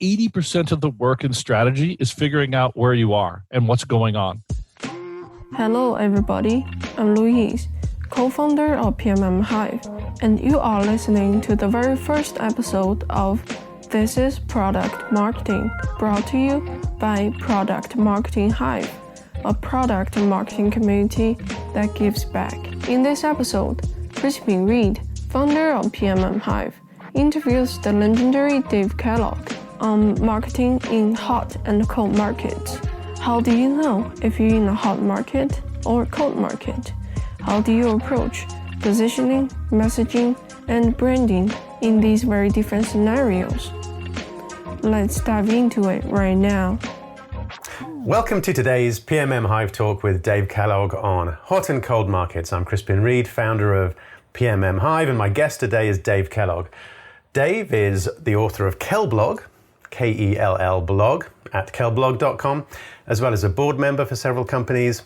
80% of the work in strategy is figuring out where you are and what's going on. Hello everybody, I'm Louise, co-founder of PMM Hive, and you are listening to the very first episode of This is Product Marketing, brought to you by Product Marketing Hive, a product marketing community that gives back. In this episode, Crispin Read, founder of PMM Hive, interviews the legendary Dave Kellogg on marketing in hot and cold markets. How do you know if you're in a hot market or cold market? How do you approach positioning, messaging, and branding in these very different scenarios? Let's dive into it right now. Welcome to today's PMM Hive Talk with Dave Kellogg on hot and cold markets. I'm Crispin Read, founder of PMM Hive, and my guest today is Dave Kellogg. Dave is the author of Kellblog, K-E-L-L blog, at kellblog.com, as well as a board member for several companies,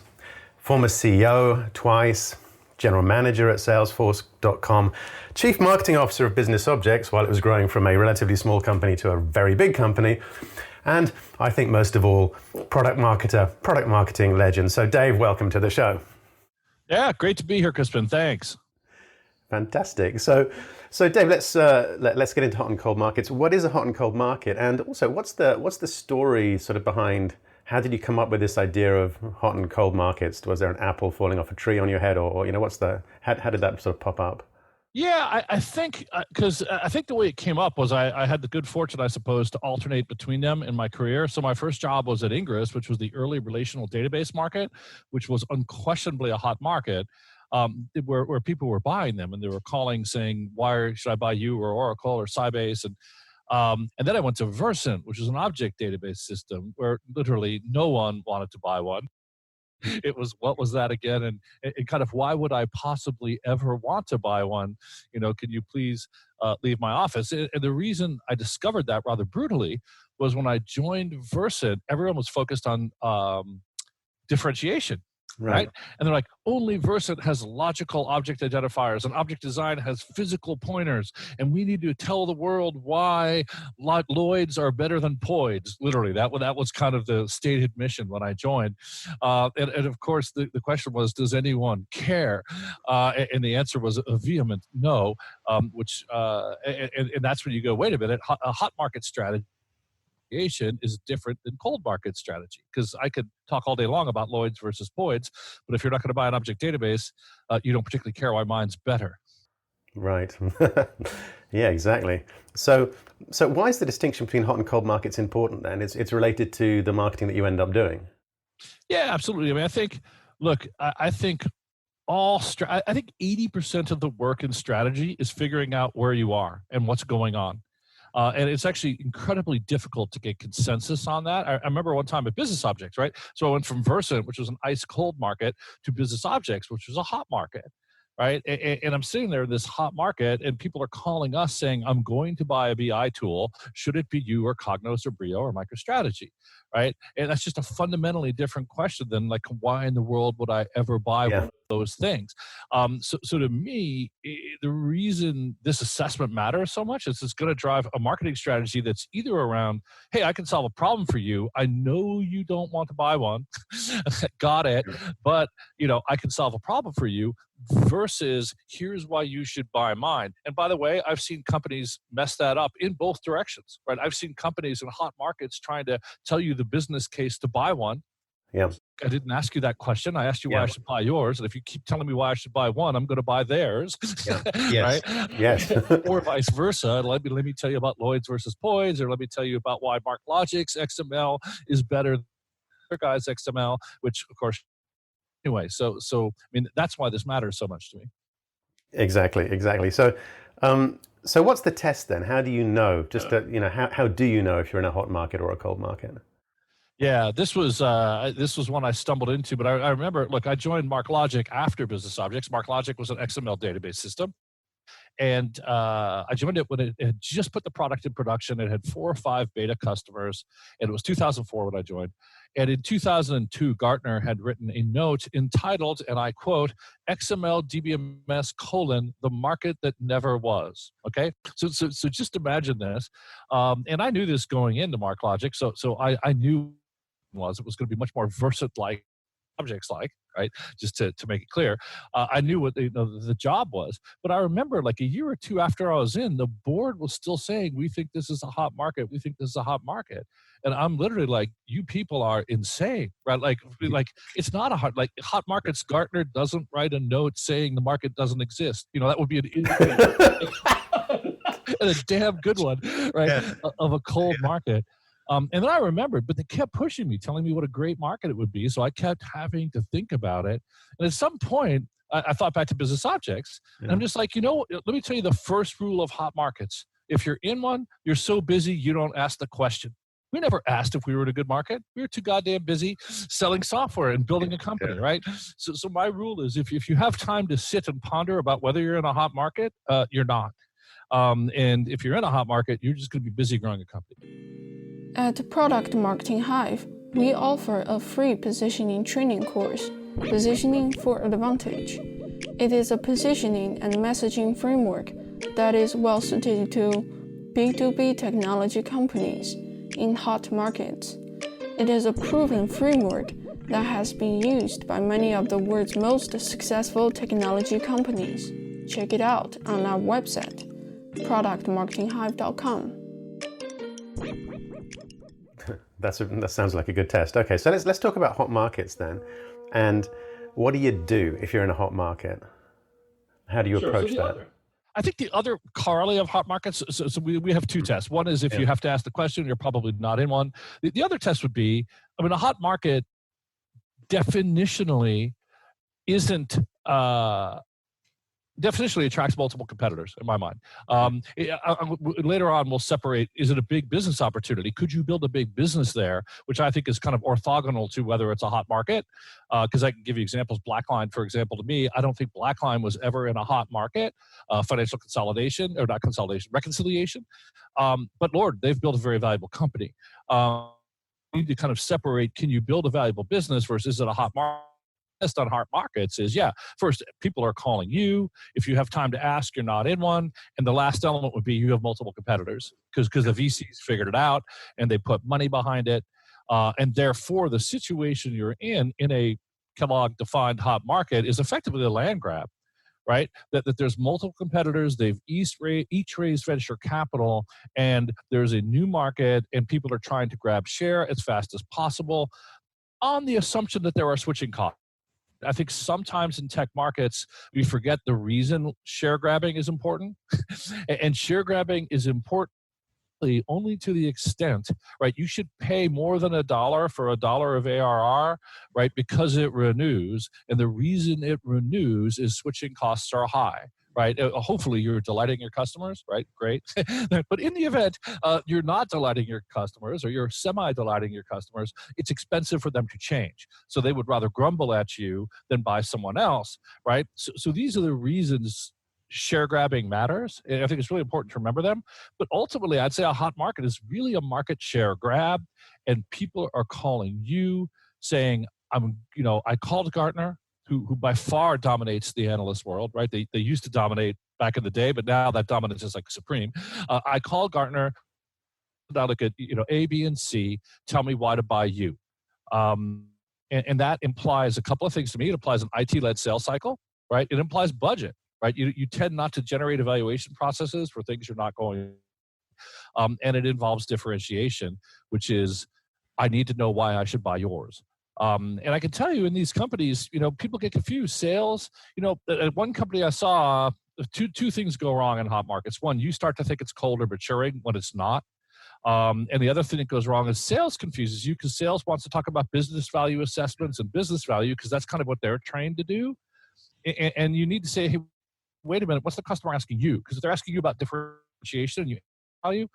former CEO twice, general manager at salesforce.com, chief marketing officer of Business Objects while it was growing from a relatively small company to a very big company, and I think most of all, product marketer, product marketing legend. So Dave, welcome to the show. Yeah, great to be here, Crispin. Thanks. Fantastic. So Dave, let's get into hot and cold markets. What is a hot and cold market, and also what's the story sort of behind? How did you come up with this idea of hot and cold markets? Was there an apple falling off a tree on your head, or how did that sort of pop up? Yeah, I think because I think the way it came up was I had the good fortune, I suppose, to alternate between them in my career. So my first job was at Ingress, which was the early relational database market, which was unquestionably a hot market. Where people were buying them, and they were calling saying, "Why should I buy you or Oracle or Sybase?" And then I went to Versant, which is an object database system where literally no one wanted to buy one. It was, what was that again? And kind of, why would I possibly ever want to buy one? Can you please leave my office? And the reason I discovered that rather brutally was when I joined Versant, everyone was focused on differentiation. Right. And they're like, only Versant has logical object identifiers, and object design has physical pointers, and we need to tell the world why Lloyds are better than Poids. Literally, that was kind of the stated mission when I joined. And of course, the question was, does anyone care? And the answer was a vehement no, and that's when you go, wait a minute, a hot market strategy is different than cold market strategy, because I could talk all day long about Lloyds versus Poids, but if you're not going to buy an object database, you don't particularly care why mine's better. Right. Yeah, exactly. So why is the distinction between hot and cold markets important then? It's related to the marketing that you end up doing. Yeah, absolutely. I mean, I think 80% of the work in strategy is figuring out where you are and what's going on. And it's actually incredibly difficult to get consensus on that. I remember one time at Business Objects, right? So I went from Versant, which was an ice cold market, to Business Objects, which was a hot market, right? And I'm sitting there in this hot market, and people are calling us saying, I'm going to buy a BI tool. Should it be you or Cognos or Brio or MicroStrategy, right? And that's just a fundamentally different question than like, why in the world would I ever buy one of those things? So to me, the reason this assessment matters so much is it's going to drive a marketing strategy that's either around, hey, I can solve a problem for you. I know you don't want to buy one. Got it. But, I can solve a problem for you, versus here's why you should buy mine. And by the way, I've seen companies mess that up in both directions, right? I've seen companies in hot markets trying to tell you the business case to buy one. Yeah. I didn't ask you that question. I asked you why I should buy yours. And if you keep telling me why I should buy one, I'm going to buy theirs. Yeah. Yes. Right? Yes. Or vice versa. Let me tell you about Lloyds versus Poids, or let me tell you about why MarkLogic's XML is better than their guy's XML, which of course, anyway, so I mean, that's why this matters so much to me. Exactly. So what's the test then? How do you know? How do you know if you're in a hot market or a cold market? Yeah, this was one I stumbled into, but I remember, look, I joined MarkLogic after Business Objects. MarkLogic was an XML database system. And I joined it when it had just put the product in production. It had 4 or 5 beta customers, and it was 2004 when I joined. And in 2002, Gartner had written a note entitled, and I quote, XML DBMS : the market that never was. Okay, so just imagine this. And I knew this going into MarkLogic, so I knew it was going to be much more Versit-like, objects-like, right? Just to make it clear, I knew what the job was. But I remember, like a year or two after I was in, the board was still saying, "We think this is a hot market. We think this is a hot market." And I'm literally like, "You people are insane, right? Like it's not a hot markets. Gartner doesn't write a note saying the market doesn't exist. That would be and a damn good one, right? Yeah. Of a cold market." And then I remembered, but they kept pushing me, telling me what a great market it would be. So I kept having to think about it. And at some point, I thought back to business objects. Yeah. And I'm just like, let me tell you the first rule of hot markets. If you're in one, you're so busy, you don't ask the question. We never asked if we were in a good market. We were too goddamn busy selling software and building a company, right? So my rule is if you have time to sit and ponder about whether you're in a hot market, you're not. And if you're in a hot market, you're just going to be busy growing a company. At Product Marketing Hive, we offer a free positioning training course, Positioning for Advantage. It is a positioning and messaging framework that is well suited to B2B technology companies in hot markets. It is a proven framework that has been used by many of the world's most successful technology companies. Check it out on our website, productmarketinghive.com. That sounds like a good test. Okay, so let's talk about hot markets then. And what do you do if you're in a hot market? How do you approach that? I think the other corollary of hot markets, so we have 2 tests. One is if you have to ask the question, you're probably not in one. The other test would be, a hot market definitionally attracts multiple competitors in my mind. Later on, we'll separate, is it a big business opportunity? Could you build a big business there? Which I think is kind of orthogonal to whether it's a hot market. Because I can give you examples. Blackline, for example, to me, I don't think Blackline was ever in a hot market. Financial consolidation, or not consolidation, reconciliation. But Lord, they've built a very valuable company. You need to kind of separate, can you build a valuable business versus is it a hot market? On hot markets is, first, people are calling you. If you have time to ask, you're not in one. And the last element would be you have multiple competitors because the VCs figured it out and they put money behind it. And therefore, the situation you're in a Kellogg-defined hot market is effectively a land grab, right? That there's multiple competitors. They've each raised venture capital, and there's a new market, and people are trying to grab share as fast as possible on the assumption that there are switching costs. I think sometimes in tech markets, we forget the reason share grabbing is important. And share grabbing is important only to the extent, right? You should pay more than $1 for $1 of ARR, right? Because it renews. And the reason it renews is switching costs are high. Right? Hopefully you're delighting your customers, right? Great. But in the event you're not delighting your customers or you're semi-delighting your customers, it's expensive for them to change. So they would rather grumble at you than buy someone else, right? So these are the reasons share grabbing matters. And I think it's really important to remember them. But ultimately, I'd say a hot market is really a market share grab, and people are calling you saying, I called Gartner, who by far dominates the analyst world, right? They used to dominate back in the day, but now that dominance is like supreme. I called Gartner, I look at A, B, and C, tell me why to buy you. And that implies a couple of things to me. It implies an IT-led sales cycle, right? It implies budget, right? You tend not to generate evaluation processes for things you're not going. And it involves differentiation, which is, I need to know why I should buy yours. And I can tell you in these companies, people get confused. Sales, at one company I saw, two things go wrong in hot markets. One, you start to think it's cold or maturing when it's not. And the other thing that goes wrong is sales confuses you because sales wants to talk about business value assessments and business value because that's kind of what they're trained to do. And you need to say, hey, wait a minute, what's the customer asking you? Because if they're asking you about differentiation and you value,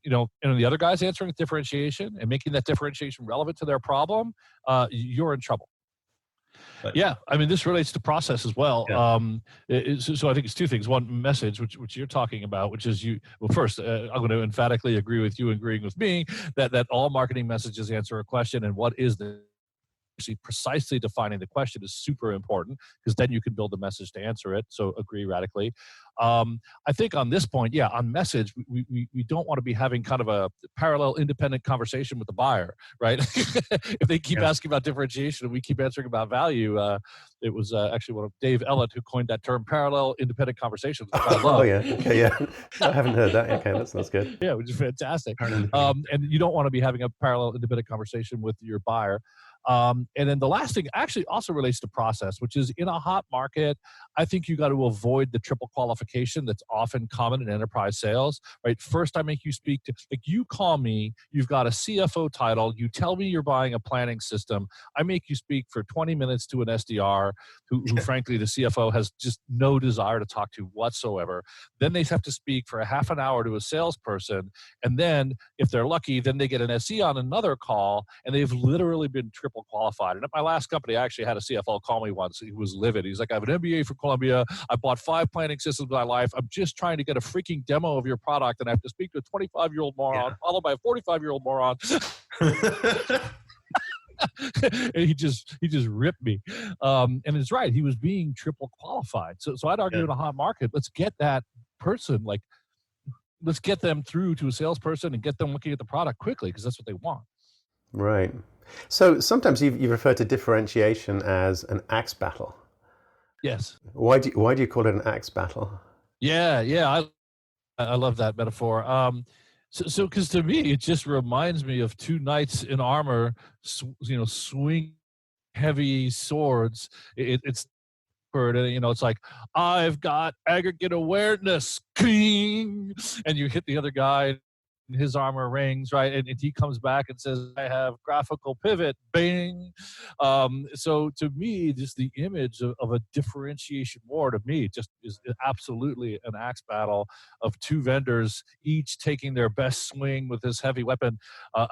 and the other guy's answering with differentiation and making that differentiation relevant to their problem, you're in trouble. Yeah, I mean, this relates to process as well. Yeah. So I think it's two things. One, message, which you're talking about, which is well, first, I'm going to emphatically agree with you, agreeing with me, that all marketing messages answer a question, and what is the actually precisely defining the question is super important, because then you can build a message to answer it. So agree radically. I think on this point, yeah, on message, we don't want to be having kind of a parallel independent conversation with the buyer, right? If they keep asking about differentiation and we keep answering about value, it was actually one of Dave Ellett who coined that term, parallel independent conversations, which I love. Oh yeah, okay, yeah. I haven't heard that. Okay, that's good. Yeah, which is fantastic. And you don't want to be having a parallel independent conversation with your buyer. And then the last thing actually also relates to process, which is in a hot market, I think you got to avoid the triple qualification that's often common in enterprise sales, right? First, I make you speak to, like, you call me, you've got a CFO title, you tell me you're buying a planning system, I make you speak for 20 minutes to an SDR who frankly, the CFO has just no desire to talk to whatsoever. Then they have to speak for a half an hour to a salesperson. And then if they're lucky, then they get an SE on another call, and they've literally been triple qualified. And at my last company, I actually had a CFO call me once. He was livid. He's like, I have an MBA from Columbia. I bought 5 planning systems in my life. I'm just trying to get a freaking demo of your product, and I have to speak to a 25-year-old moron, followed by a 45-year-old moron. And he just ripped me. And it's right. He was being triple qualified. So I'd argue in a hot market, let's get that person, like, let's get them through to a salesperson and get them looking at the product quickly, because that's what they want. Right. So sometimes you refer to differentiation as an axe battle. Yes. Why do you call it an axe battle? Yeah. I love that metaphor. So because to me, it just reminds me of 2 knights in armor, swing heavy swords. It's it's like, I've got aggregate awareness, king, and you hit the other guy, and his armor rings, right? And he comes back and says, I have graphical pivot, bing. So to me, just the image of a differentiation war, to me, just is absolutely an axe battle of 2 vendors, each taking their best swing with this heavy weapon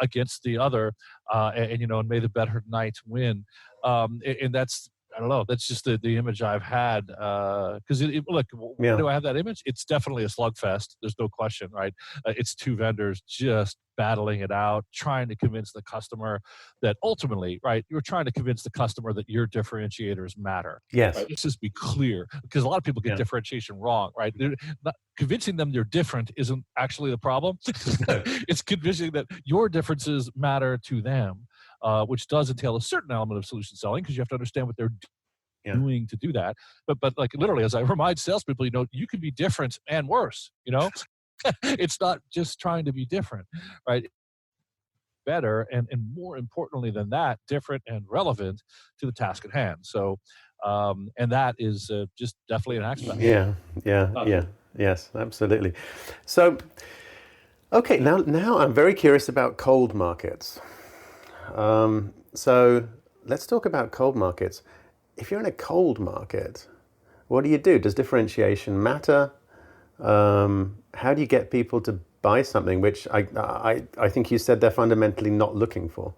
against the other, and may the better knight win. And that's, I don't know. That's just the image I've had. Because look, why do I have that image? It's definitely a slugfest. There's no question, right? It's 2 vendors just battling it out, trying to convince the customer that ultimately, right, you're trying to convince the customer that your differentiators matter. Yes. Right? Let's just be clear, because a lot of people get differentiation wrong, right? Convincing them they're different isn't actually the problem. It's convincing that your differences matter to them. Which does entail a certain element of solution selling, because you have to understand what they're doing to do that. But like, literally, as I remind salespeople, you can be different and worse. It's not just trying to be different, right? Better and more importantly than that, different and relevant to the task at hand. So, and that is just definitely an aspect. Yes, absolutely. So, okay, now I'm very curious about cold markets. So let's talk about cold markets. If you're in a cold market, what do you do? Does differentiation matter? How do you get people to buy something which I think you said they're fundamentally not looking for?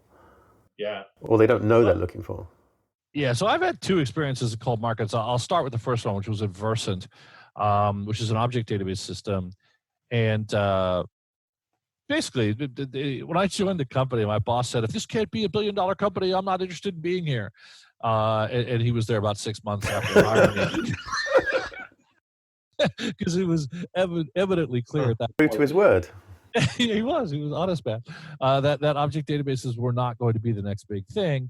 Yeah. Or they don't know they're looking for? Yeah, so I've had 2 experiences in cold markets. I'll start with the first one, which was at Versant, which is an object database system. And basically, when I joined the company, my boss said, if this can't be $1 billion company, I'm not interested in being here. And he was there about 6 months after hiring me. Because it was evidently clear at that True point. to his word. He was honest, man. That object databases were not going to be the next big thing.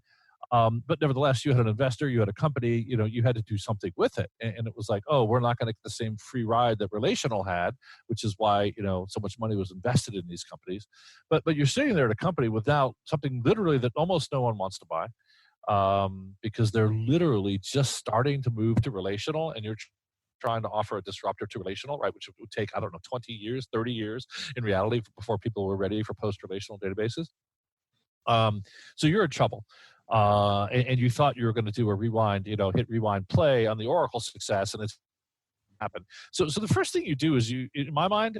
But nevertheless, you had an investor, you had a company, you had to do something with it. And it was like, oh, we're not going to get the same free ride that Relational had, which is why, so much money was invested in these companies. But you're sitting there at a company without something literally that almost no one wants to buy, because they're literally just starting to move to Relational, and you're trying to offer a disruptor to Relational, right, which would take, 20 years, 30 years in reality before people were ready for post-relational databases. So you're in trouble. And you thought you were going to do a rewind, hit rewind play on the Oracle success, and it's happen. So the first thing you do is in my mind,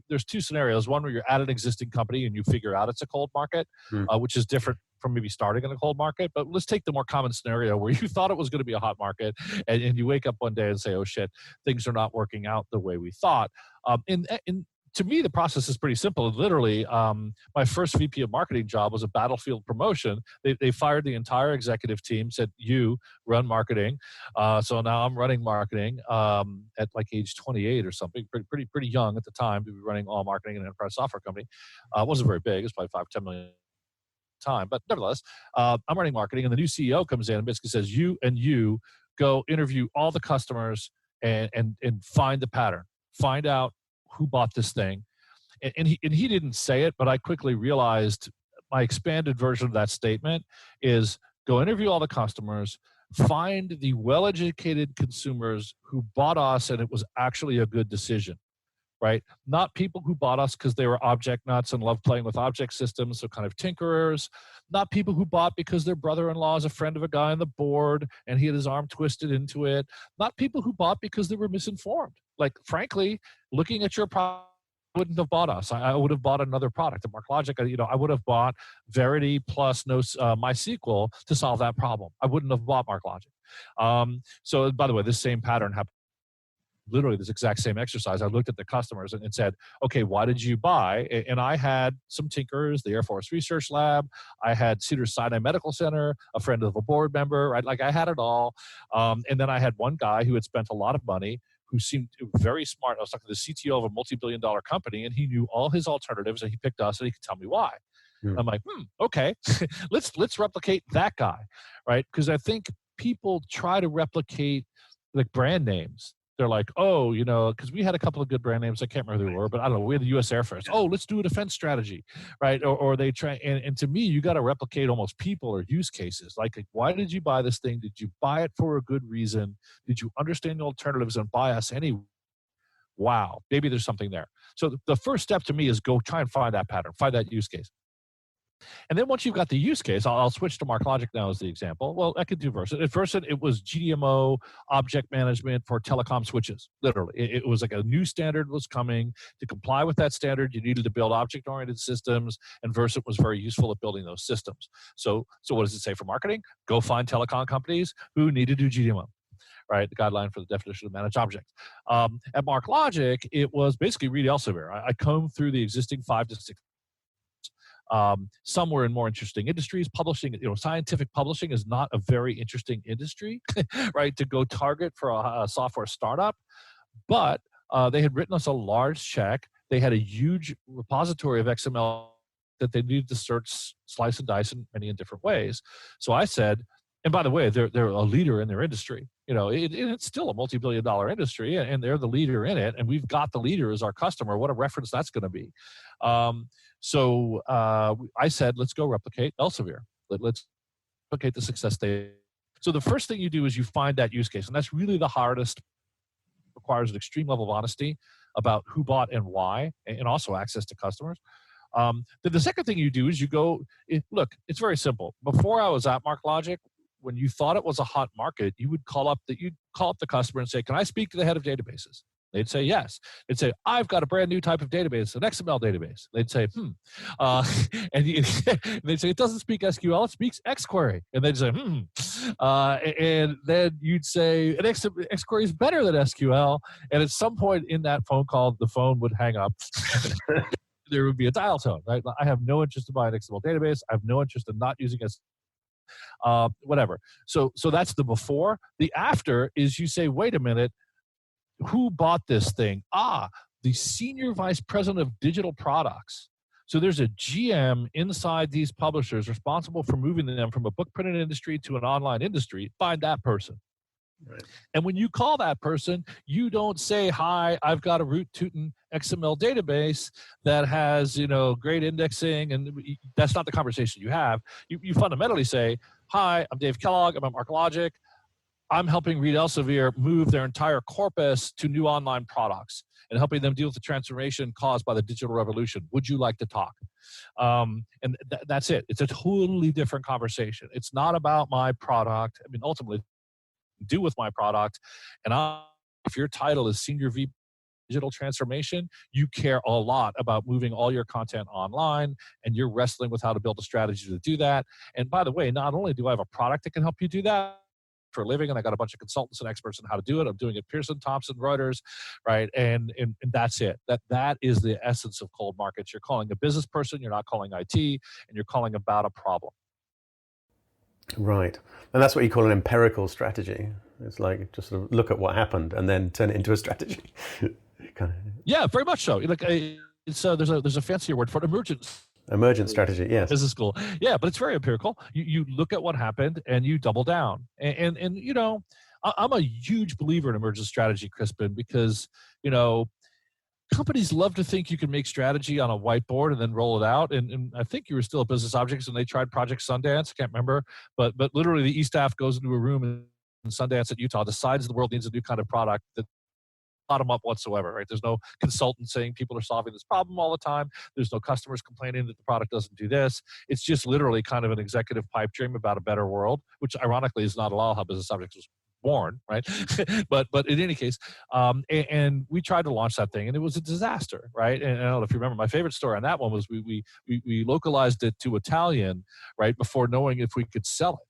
there's two scenarios. One where you're at an existing company and you figure out it's a cold market, which is different from maybe starting in a cold market. But let's take the more common scenario where you thought it was going to be a hot market, and you wake up one day and say, oh shit, things are not working out the way we thought. To me, the process is pretty simple. Literally, my first VP of marketing job was a battlefield promotion. They fired the entire executive team, said, you run marketing. So now I'm running marketing at like age 28 or something, pretty young at the time to be running all marketing in an enterprise software company. It wasn't very big. It was probably 5-10 million time. But nevertheless, I'm running marketing, and the new CEO comes in and basically says, you go interview all the customers and find the pattern. Find out who bought this thing. And he didn't say it, but I quickly realized my expanded version of that statement is go interview all the customers, find the well-educated consumers who bought us and it was actually a good decision, right? Not people who bought us because they were object nuts and loved playing with object systems, so kind of tinkerers. Not people who bought because their brother-in-law is a friend of a guy on the board and he had his arm twisted into it. Not people who bought because they were misinformed. Like, frankly, looking at your product, I wouldn't have bought us. I would have bought another product. At MarkLogic, I would have bought Verity plus MySQL to solve that problem. I wouldn't have bought MarkLogic. So, by the way, this same pattern happened. Literally this exact same exercise. I looked at the customers and said, okay, why did you buy? And I had some tinkerers, the Air Force Research Lab. I had Cedars-Sinai Medical Center, a friend of a board member, right? Like I had it all. And then I had one guy who had spent a lot of money who seemed very smart. I was talking to the CTO of a multi-billion-dollar company, and he knew all his alternatives, and he picked us, and he could tell me why. I'm like, okay, let's replicate that guy, right? Because I think people try to replicate like brand names. They're like, oh, because we had a couple of good brand names. I can't remember who they were, but I don't know. We had the U.S. Air Force. Oh, let's do a defense strategy, right? Or they try. And to me, you got to replicate almost people or use cases. Like, why did you buy this thing? Did you buy it for a good reason? Did you understand the alternatives and buy us anyway? Wow, maybe there's something there. So the first step to me is go try and find that pattern, find that use case. And then once you've got the use case, I'll switch to MarkLogic now as the example. Well, I could do Versant. At Versant, it was GDMO object management for telecom switches. Literally, it was like a new standard was coming. To comply with that standard, you needed to build object-oriented systems, and Versant was very useful at building those systems. So what does it say for marketing? Go find telecom companies who need to do GDMO. Right, the guideline for the definition of managed objects. At MarkLogic, it was basically Read Elsevier. I combed through the existing 5 to 6. Some were in more interesting industries. Publishing, scientific publishing is not a very interesting industry, right, to go target for a software startup. But they had written us a large check. They had a huge repository of XML that they needed to search, slice, and dice in many different ways. So I said, and by the way, they're a leader in their industry. It's still a multi-billion-dollar industry, and they're the leader in it. And we've got the leader as our customer. What a reference that's going to be. So I said, let's go replicate Elsevier. Let's replicate the success they. So the first thing you do is you find that use case, and that's really the hardest. Requires an extreme level of honesty about who bought and why, and also access to customers. Then the second thing you do is you go. Look, it's very simple. Before I was at MarkLogic, when you thought it was a hot market, you'd call up the customer and say, "Can I speak to the head of databases?" They'd say yes. They'd say, "I've got a brand new type of database, an XML database." They'd say, and they'd say, "It doesn't speak SQL, it speaks XQuery." And they'd say, and then you'd say, "An XQuery is better than SQL." And at some point in that phone call, the phone would hang up. There would be a dial tone, right? I have no interest in buying an XML database. I have no interest in not using it. Whatever. So that's the before. The after is you say, wait a minute, who bought this thing? The senior vice president of digital products. So there's a GM inside these publishers responsible for moving them from a book printing industry to an online industry. Find that person. Right. And when you call that person, you don't say, "Hi, I've got a root tootin' XML database that has, great indexing," and that's not the conversation you have. You fundamentally say, "Hi, I'm Dave Kellogg. I'm at MarkLogic. I'm helping Read Elsevier move their entire corpus to new online products and helping them deal with the transformation caused by the digital revolution. Would you like to talk?" And that's it. It's a totally different conversation. It's not about my product. I mean, ultimately, do with my product, and if your title is Senior VP Digital Transformation, you care a lot about moving all your content online, and you're wrestling with how to build a strategy to do that. And by the way, not only do I have a product that can help you do that for a living, and I got a bunch of consultants and experts on how to do it. I'm doing it Pearson, Thompson, Reuters, right? And that's it. That is the essence of cold markets. You're calling a business person, you're not calling IT, and you're calling about a problem. Right. And that's what you call an empirical strategy. It's like just sort of look at what happened and then turn it into a strategy. Yeah, very much so. Like there's a fancier word for it, emergent strategy. Yes, business school. Yeah, but it's very empirical. You look at what happened and you double down. And you know, I'm a huge believer in emergent strategy, Crispin, because you know, companies love to think you can make strategy on a whiteboard and then roll it out. And I think you were still at Business Objects and they tried Project Sundance. I can't remember, but literally the e-staff goes into a room in Sundance at Utah, decides the world needs a new kind of product that bottom up whatsoever, right? There's no consultant saying people are solving this problem all the time. There's no customers complaining that the product doesn't do this. It's just literally kind of an executive pipe dream about a better world, which ironically is not at all how Business Objects was born, right? but in any case, and we tried to launch that thing, and it was a disaster, right? And I don't know if you remember, my favorite story on that one was we localized it to Italian, right, before knowing if we could sell it.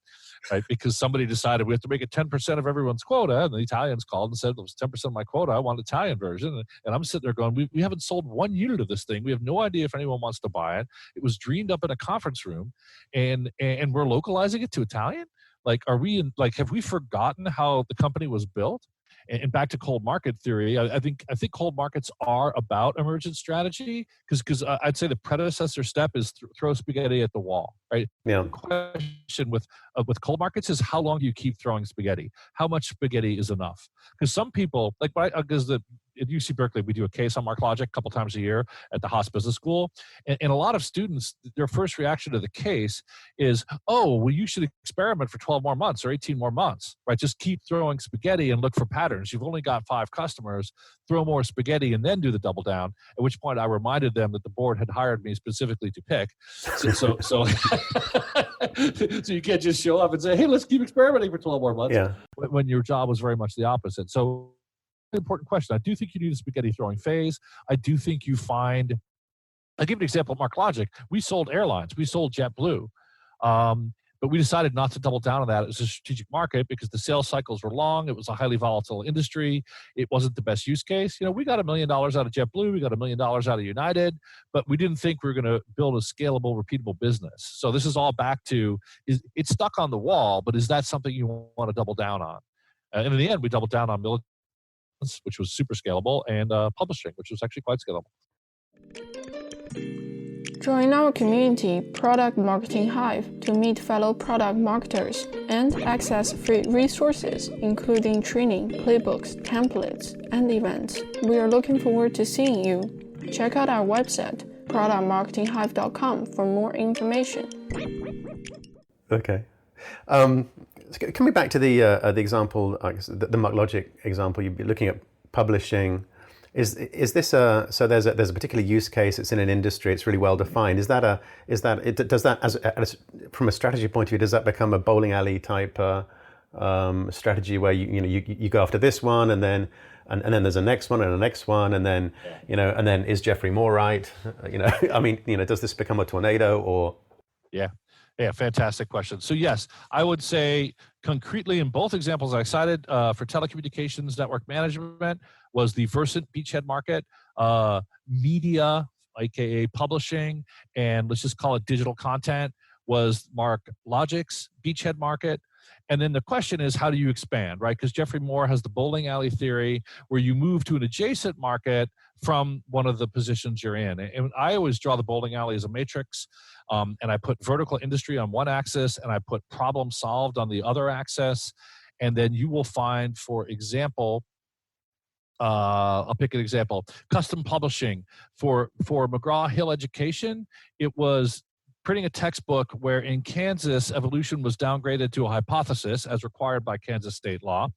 Right, because somebody decided we have to make it 10% of everyone's quota, and the Italians called and said, it was 10% of my quota, I want an Italian version. And I'm sitting there going, we haven't sold one unit of this thing. We have no idea if anyone wants to buy it. It was dreamed up in a conference room, and we're localizing it to Italian? Like, have we forgotten how the company was built? And back to cold market theory, I think cold markets are about emergent strategy because I'd say the predecessor step is throw spaghetti at the wall, right? Yeah. The question with cold markets is how long do you keep throwing spaghetti? How much spaghetti is enough? Because some people, like, because at UC Berkeley, we do a case on MarkLogic a couple times a year at the Haas Business School. And a lot of students, their first reaction to the case is, oh, well, you should experiment for 12 more months or 18 more months, right? Just keep throwing spaghetti and look for patterns. You've only got 5 customers, throw more spaghetti and then do the double down, at which point I reminded them that the board had hired me specifically to pick. So so you can't just show up and say, hey, let's keep experimenting for 12 more months, yeah, when your job was very much the opposite. So important question. I do think you need a spaghetti throwing phase. I do think you find, I'll give an example of MarkLogic. We sold airlines. We sold JetBlue. But we decided not to double down on that as a strategic market because the sales cycles were long. It was a highly volatile industry. It wasn't the best use case. You know, we got $1 million out of JetBlue. We got $1 million out of United, but we didn't think we were going to build a scalable, repeatable business. So this is all back to, it's stuck on the wall, but is that something you want to double down on? And in the end, we doubled down on military, which was super scalable, and publishing, which was actually quite scalable. Join our community, Product Marketing Hive, to meet fellow product marketers and access free resources, including training, playbooks, templates, and events. We are looking forward to seeing you. Check out our website, productmarketinghive.com, for more information. Okay. Coming back to the example, the MarkLogic example, you'd be looking at publishing. Is this so? There's a particular use case. It's in an industry. It's really well defined. Does that from a strategy point of view, does that become a bowling alley type strategy where you go after this one and then there's a next one and a next one and then and then is Jeffrey Moore right? Does this become a tornado or? Yeah, fantastic question. So yes, I would say concretely in both examples I cited for telecommunications network management was the Versant beachhead market, media, aka publishing, and let's just call it digital content, was MarkLogic's beachhead market. And then the question is, how do you expand, right? Because Jeffrey Moore has the bowling alley theory where you move to an adjacent market from one of the positions you're in. And I always draw the bowling alley as a matrix, and I put vertical industry on one axis and I put problem solved on the other axis. And then you will find, for example, I'll pick an example, custom publishing. For McGraw-Hill Education, it was printing a textbook where in Kansas, evolution was downgraded to a hypothesis as required by Kansas state law.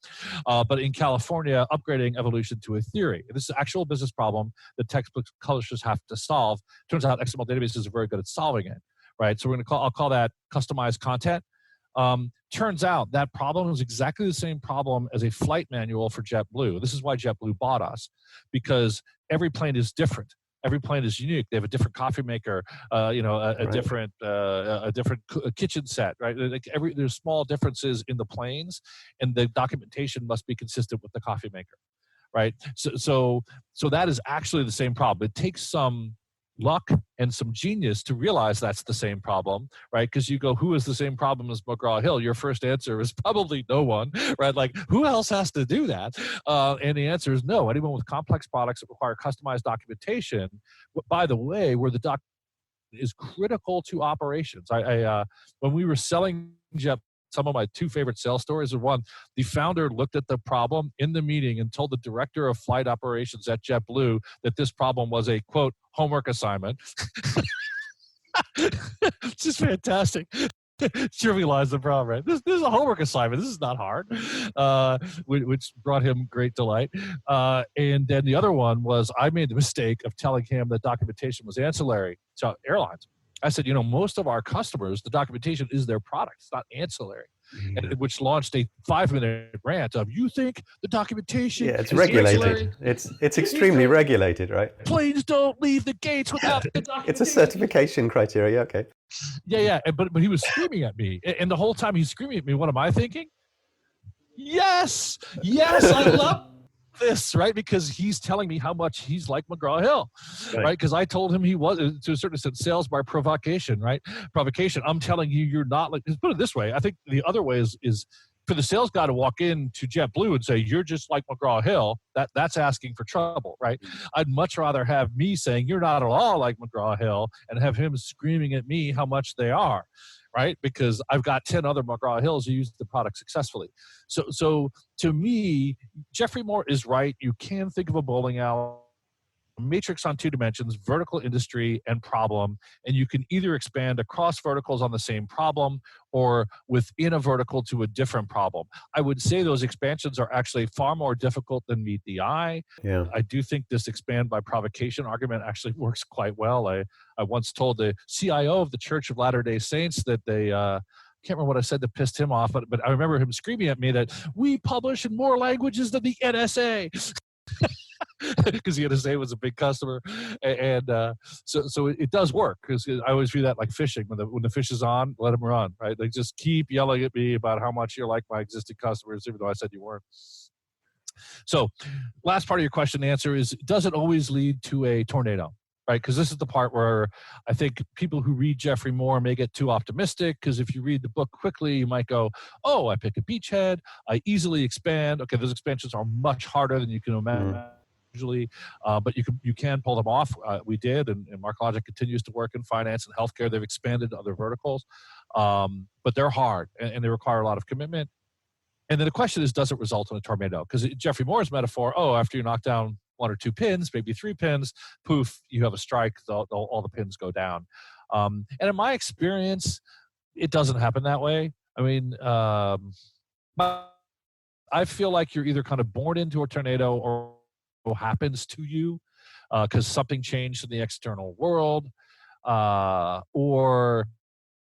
But in California, upgrading evolution to a theory. This is an actual business problem that textbook publishers have to solve. Turns out XML databases are very good at solving it, right? So I'll call that customized content. Turns out that problem is exactly the same problem as a flight manual for JetBlue. This is why JetBlue bought us, because every plane is different. Every plane is unique. They have a different coffee maker, a different kitchen set, right? Like there's small differences in the planes, and the documentation must be consistent with the coffee maker, right? So that is actually the same problem. It takes some luck and some genius to realize that's the same problem, right? Because you go, who is the same problem as McGraw-Hill? Your first answer is probably no one, right? Like, who else has to do that? And the answer is no. Anyone with complex products that require customized documentation, by the way, where the doc is critical to operations. When we were selling Jet, some of my two favorite sales stories are one, the founder looked at the problem in the meeting and told the director of flight operations at JetBlue that this problem was a, quote, homework assignment. It's just fantastic. Trivialize the problem, right? This is a homework assignment. This is not hard, which brought him great delight. And then the other one was I made the mistake of telling him that documentation was ancillary to airlines. I said, most of our customers, the documentation is their product. It's not ancillary, and which launched a 5-minute rant of, you think the documentation it's is regulated. Ancillary? It's extremely regulated, right? Planes don't leave the gates without the documentation. It's a certification criteria, okay. Yeah. But he was screaming at me. And the whole time he's screaming at me, what am I thinking? Yes, I love this, right? Because he's telling me how much he's like McGraw-Hill, right? Because I told him he was, to a certain extent, sales by provocation, right? Provocation. I'm telling you, you're not like, put it this way. I think the other way is for the sales guy to walk into JetBlue and say, you're just like McGraw-Hill, that's asking for trouble, right? I'd much rather have me saying, you're not at all like McGraw-Hill, and have him screaming at me how much they are, right? Because I've got 10 other McGraw-Hills who use the product successfully. So to me, Jeffrey Moore is right. You can think of a bowling alley matrix on two dimensions, vertical, industry, and problem, and you can either expand across verticals on the same problem or within a vertical to a different problem. I would say those expansions are actually far more difficult than meet the eye. Yeah. I do think this expand by provocation argument actually works quite well. I once told the CIO of the Church of Latter-day Saints that they can't remember what I said that pissed him off, but I remember him screaming at me that we publish in more languages than the NSA. Because the NSA was a big customer, and so it does work. Because I always view that like fishing. When the fish is on, let them run. Right? They just keep yelling at me about how much you're like my existing customers, even though I said you weren't. So, last part of your question and answer is: does it always lead to a tornado? Right? Because this is the part where I think people who read Jeffrey Moore may get too optimistic. Because if you read the book quickly, you might go, "Oh, I pick a beachhead. I easily expand." Okay, those expansions are much harder than you can imagine. Usually, but you can pull them off. We did, and MarkLogic continues to work in finance and healthcare. They've expanded to other verticals, but they're hard and they require a lot of commitment. And then the question is, does it result in a tornado? Because Jeffrey Moore's metaphor, after you knock down 1 or 2 pins, maybe 3 pins, poof, you have a strike. All the pins go down. And in my experience, it doesn't happen that way. I mean, I feel like you're either kind of born into a tornado or happens to you because something changed in the external world, or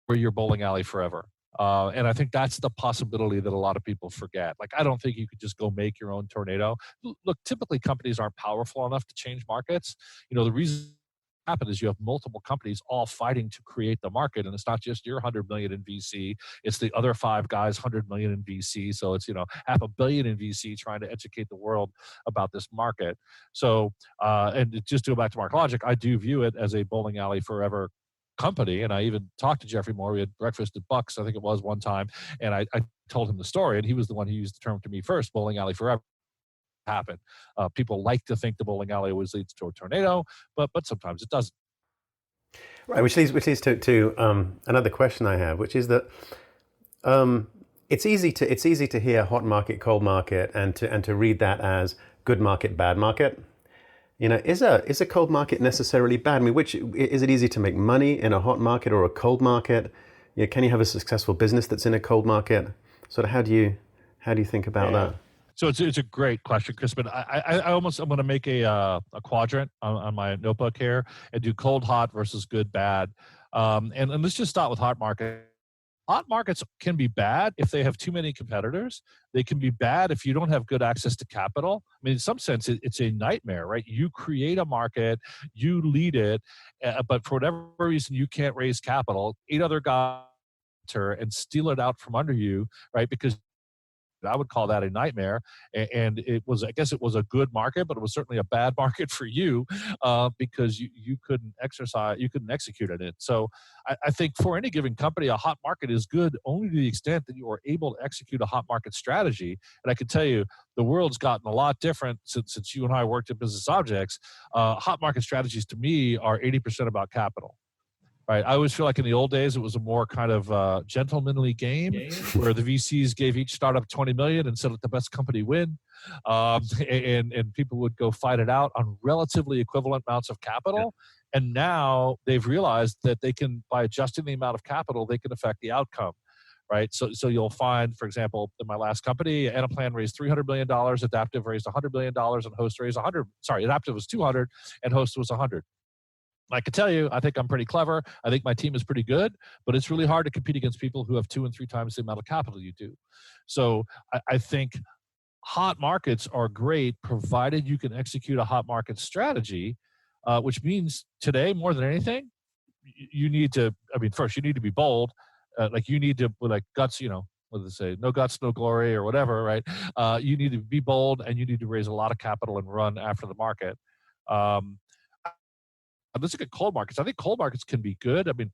you're bowling alley forever. And I think that's the possibility that a lot of people forget. Like, I don't think you could just go make your own tornado. Look, typically companies aren't powerful enough to change markets. The reason happen is you have multiple companies all fighting to create the market, and it's not just your 100 million in VC, it's the other 5 guys 100 million in VC. So it's $500 million in VC trying to educate the world about this market. So and just to go back to MarkLogic, I do view it as a bowling alley forever company. And I even talked to Jeffrey Moore. We had breakfast at Bucks, I think it was, one time, and I told him the story, and he was the one who used the term to me first, bowling alley forever. Happen. People like to think the bowling alley always leads to a tornado, but sometimes it doesn't. Right, which leads to another question I have, which is that it's easy to hear hot market, cold market, and to read that as good market, bad market. Is a cold market necessarily bad? I mean, which is it easy to make money in a hot market or a cold market? Can you have a successful business that's in a cold market? Sort of how do you think about that? So it's a great question, Crispin. I'm going to make a quadrant on my notebook here and do cold, hot versus good, bad. And let's just start with hot market. hot markets can be bad if they have too many competitors. They can be bad if you don't have good access to capital. I mean, in some sense, it's a nightmare, right? You create a market, you lead it, but for whatever reason, you can't raise capital. 8 other guys enter and steal it out from under you, right? Because I would call that a nightmare. And it was, I guess it was a good market, but it was certainly a bad market for you because you couldn't execute in it. So I think for any given company, a hot market is good only to the extent that you are able to execute a hot market strategy. And I can tell you, the world's gotten a lot different since you and I worked at Business Objects. Hot market strategies to me are 80% about capital. Right. I always feel like in the old days, it was a more kind of gentlemanly game where the VCs gave each startup 20 million and said, let the best company win. And people would go fight it out on relatively equivalent amounts of capital. And now they've realized that they can, by adjusting the amount of capital, they can affect the outcome. Right. So you'll find, for example, in my last company, Anaplan raised $300 million, Adaptive raised $100 million, and Host raised 100. Sorry, Adaptive was 200 and Host was 100. I can tell you, I think I'm pretty clever. I think my team is pretty good, but it's really hard to compete against people who have 2 and 3 times the amount of capital you do. So I think hot markets are great, provided you can execute a hot market strategy, which means today, more than anything, you need to, first, you need to be bold. Like you need to, like guts, what do they say? No guts, no glory, or whatever, right? You need to be bold, and you need to raise a lot of capital and run after the market. Let's look at cold markets. I think cold markets can be good. I mean,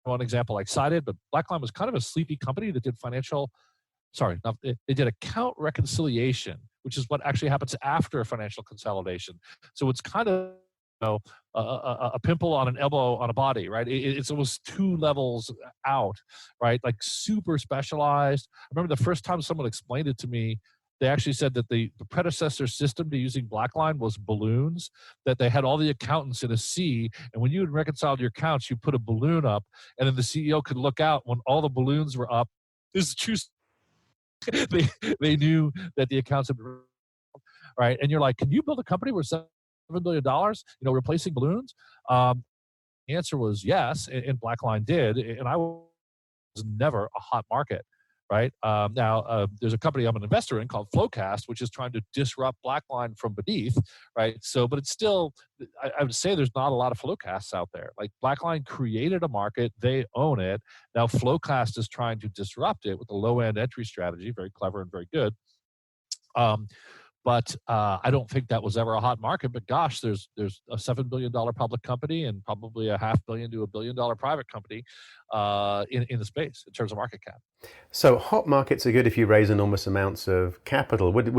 one example I cited, but Blackline was kind of a sleepy company that did they did account reconciliation, which is what actually happens after a financial consolidation. So it's kind of a pimple on an elbow on a body, right? It's almost 2 levels out, right? Like super specialized. I remember the first time someone explained it to me, they actually said that the predecessor system to using Blackline was balloons, that they had all the accountants in a C, and when you had reconciled your accounts, you put a balloon up, and then the CEO could look out when all the balloons were up. This is true. They knew that the accounts had been, right? And you're like, can you build a company worth $7 billion, replacing balloons? The answer was yes, and Blackline did, and I was never a hot market. Right now, there's a company I'm an investor in called Flowcast, which is trying to disrupt Blackline from beneath. Right, so but it's still, I would say there's not a lot of Flowcasts out there. Like Blackline created a market, they own it. Now Flowcast is trying to disrupt it with a low end entry strategy, very clever and very good. But I don't think that was ever a hot market. But gosh, there's a $7 billion public company and probably a $500 million to $1 billion private company in the space in terms of market cap. So hot markets are good if you raise enormous amounts of capital. Would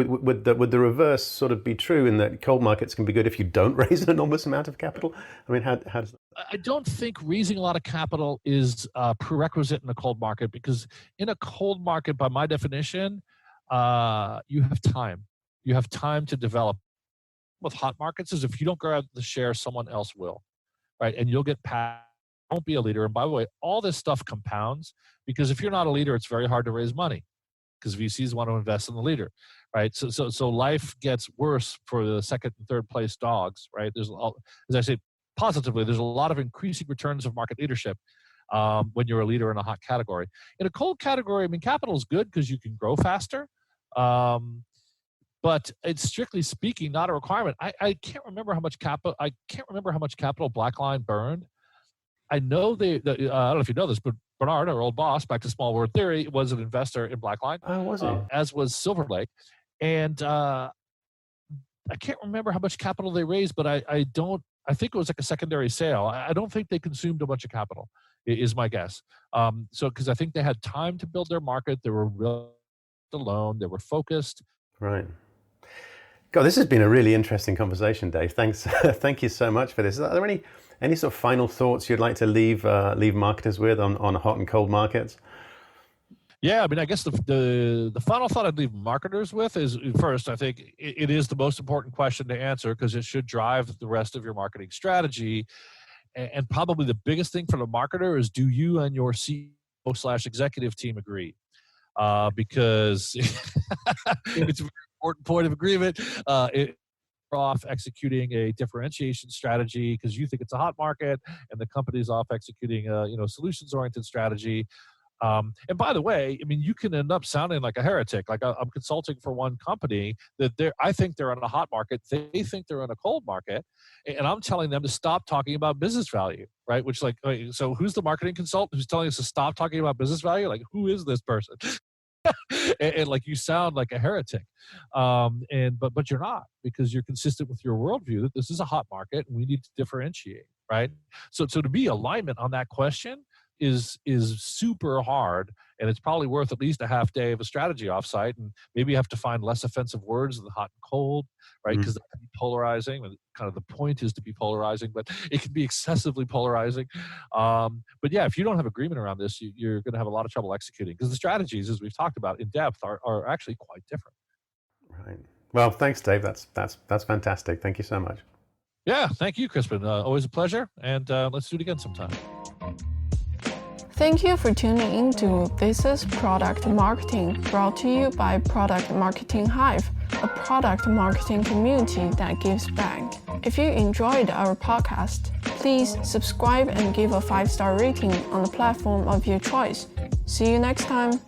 the reverse sort of be true in that cold markets can be good if you don't raise an enormous amount of capital? I mean, how does that? I don't think raising a lot of capital is a prerequisite in a cold market, because in a cold market, by my definition, you have time. You have time to develop. With hot markets is if you don't grab the share, someone else will, right? And you'll get past. Won't be a leader. And by the way, all this stuff compounds, because if you're not a leader, it's very hard to raise money because VCs want to invest in the leader, right? So life gets worse for the second and third place dogs, right? As I say positively, there's a lot of increasing returns of market leadership when you're a leader in a hot category. In a cold category, I mean, capital is good because you can grow faster. But it's strictly speaking not a requirement. I can't remember how much capital. I can't remember how much capital Blackline burned. I know I don't know if you know this, but Bernard, our old boss, back to Small World Theory, was an investor in Blackline. Oh, was he? As was Silver Lake, and I can't remember how much capital they raised, but I think it was like a secondary sale. I don't think they consumed a bunch of capital, is my guess. So because I think they had time to build their market, they were real alone, they were focused. Right. God, this has been a really interesting conversation, Dave. Thanks. Thank you so much for this. Are there any sort of final thoughts you'd like to leave marketers with on hot and cold markets? Yeah, I mean, I guess the final thought I'd leave marketers with is, first, I think it is the most important question to answer because it should drive the rest of your marketing strategy. And probably the biggest thing for the marketer is, do you and your CEO/executive team agree? Because it's a very important point of agreement. Off executing a differentiation strategy because you think it's a hot market, and the company's off executing a solutions-oriented strategy. And by the way, I mean, you can end up sounding like a heretic. Like I'm consulting for one company that I think they're in a hot market. They think they're in a cold market. And I'm telling them to stop talking about business value, right? Which like, so who's the marketing consultant who's telling us to stop talking about business value? Like, who is this person? and like you sound like a heretic, but you're not, because you're consistent with your worldview that this is a hot market and we need to differentiate, right? So to be alignment on that question is super hard, and it's probably worth at least a half day of a strategy offsite, and maybe you have to find less offensive words than hot and cold, right? Because that can be polarizing. Kind of the point is to be polarizing, but it can be excessively polarizing. But yeah, if you don't have agreement around this, you're going to have a lot of trouble executing, because the strategies, as we've talked about in depth, are actually quite different. Right. Well, thanks, Dave. That's fantastic. Thank you so much. Yeah, thank you, Crispin. Always a pleasure, and let's do it again sometime. Thank you for tuning in to This is Product Marketing, brought to you by Product Marketing Hive, a product marketing community that gives back. If you enjoyed our podcast, please subscribe and give a 5-star rating on the platform of your choice. See you next time.